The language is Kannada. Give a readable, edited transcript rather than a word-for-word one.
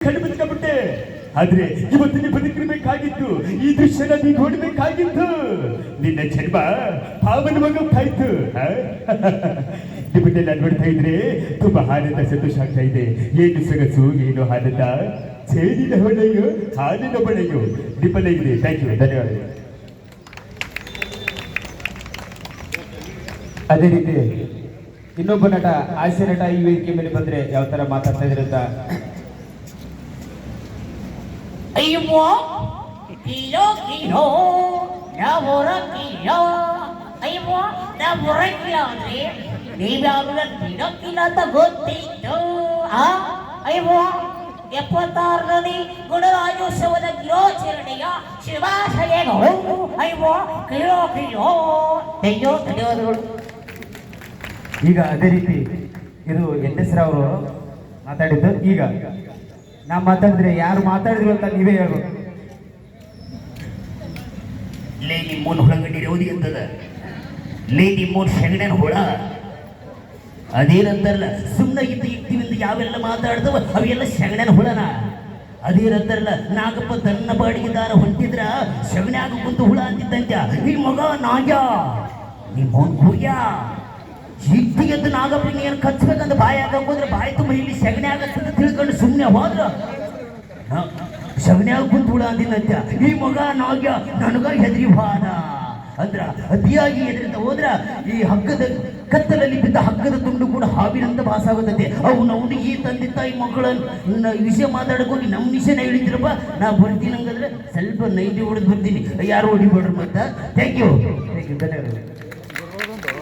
ಕಣ್ಬಿಟ್ಬಿಟ್ಟೆ. ಆದ್ರೆ ಇವತ್ತು ನೀ ಬದುಕಿರ್ಬೇಕಾಗಿತ್ತು, ಈ ದೃಶ್ಯನ ನೀ ನೋಡ್ಬೇಕಾಗಿತ್ತು. ನಿನ್ನ ಜನ್ಮ ಪಾವನವಾಗೋಗ್ತಾಯ್ತು. ನಿಮ್ಮನ್ನೆಲ್ಲ ನೋಡ್ತಾ ಇದ್ರೆ ತುಂಬಾ ಆನಂದ, ಸಂತೋಷ ಆಗ್ತಾ ಇದೆ. ಏನು ಸೊಗಸು, ಏನು ಆನಂದ. ಸೇರಿನ ಹೊಳೆಯೋ ಹಾಲಿನ ಬಳೆಯೋ ನಿಮ್ಮಲ್ಲೇ ಇದೆ. ಥ್ಯಾಂಕ್ ಯು, ಧನ್ಯವಾದಗಳು. ಅದೇ ರೀತಿ ಇನ್ನೊಬ್ಬ ನಟ, ಹಾಸ್ಯ ನಟ ಈ ವೇದಿಕೆ ಮೇಲೆ ಬಂದ್ರೆ ಯಾವ ತರ ಮಾತಾಡ್ತಾ ಇದ್ರೆ ಅಂತ. ಅಯ್ಯೋ ಕಿಲೋ ಕಿಲೋ ನವರ ಕಿಲೋ, ಅಯ್ಯೋ ನವರ ಕಿಲೋ ಅಂದ್ರೆ ನೀವ್ಯಾವ ಕಿಲೋ ಕಿಲೋ ಅಂತ ಗೊತ್ತಿತ್ತು. ಅಯ್ಯೋ 76ನೇ ಗಣರಾಜ್ಯೋತ್ಸವದ ದಿನಾಚರಣೆಯ ಶುಭಾಶಯಗಳು. ಅಯ್ಯೋ ಕಿಲೋ ಕಿಲೋ ಧನ್ಯವಾದಗಳು. ಈಗ ಅದೇ ರೀತಿ ಇದು NS ರಾವ್ ಅವರು ಮಾತಾಡಿದ್ದು. ಈಗ ನಾ ಮಾತಾಡಿದ್ರೆ ಯಾರು ಮಾತಾಡಿದ್ರು ಅಂತ ನೀವೇ ಹೇಳ್ಬೇಕು. ಲೇ ನಿಮ್ಮನ್ ಹೊಳಗಡೆ ರೋದಿ ಅಂತದ, ಲೇ ನಿಮ್ಮನ್ ಶಗಣನ ಹೊಳ ಅದೇನಂತಾರಲ್ಲ, ಸುಮ್ಮನೆ ಇದ್ದೀವಿಂದ ಯಾವೆಲ್ಲ ಮಾತಾಡ್ದವ ಅವೆಲ್ಲ ಶಗಣನ ಹುಳನ. ಅದೇನಂತಾರಲ್ಲ, ನಾಗಪ್ಪ ತನ್ನ ಬಾಡಿಗೆದಾರ ಹೊಂಟಿದ್ರ ಶಗಣ್ಯಾಗ ಕುಂತು ಹುಳ ಅಂತಿದ್ದಂತ. ಈ ಮಗ ನಾಗ್ಯ ನಿಮ್ಮನ್ ಹುಯ್ಯ ಇದ್ದಿಗೆದ್ದು ನಾಗಪ್ಪನಿಗೆ ಏನು ಕಚ್ಬೇಕಂತ ಬಾಯಿ ಹಾಕೋದ್ರೆ ಬಾಯಿ ತುಂಬ ಇಲ್ಲಿ ಸಗಣಿ ಆಗತ್ತಂತ ತಿಳ್ಕೊಂಡು ಸುಮ್ಮನೆ ಹೋದ್ರ ಸಗಣ್ಯಾಗ ಕುಂತು ಹುಳ ಅಂದಿನಂತ. ಈ ಮಗ ನಾಗ್ಯ ನನಗ ಹೆದರಿ ಬಾದ ಅಂದ್ರ ಅತಿಯಾಗಿ ಎದುರಿಂದ ಹೋದ್ರ ಈ ಹಗ್ಗದ ಕತ್ತಲಲ್ಲಿ ಬಿದ್ದ ಹಗ್ಗದ ತುಂಡು ಕೂಡ ಹಾವಿನಂತ ಭಾಸ ಆಗುತ್ತದೆ. ಅವು ನಾವು ಈ ತಂದೆ ತಾಯಿ ಮಕ್ಕಳ ವಿಷಯ ಮಾತಾಡಕ್ ಹೋಗಿ ನಮ್ಮ ವಿಷಯನ ಹೇಳಿದ್ರಪ್ಪ. ನಾ ಬರ್ತೀನಿ ಹಂಗಂದ್ರೆ ಸ್ವಲ್ಪ ನೈಟಿ ಹೊಡೆದು ಬರ್ತೀನಿ, ಯಾರು ಹೊಡಿಬೇಡ್ರಿ ಮತ್ತ. ಥ್ಯಾಂಕ್ ಯು, ಧನ್ಯವಾದಗಳು.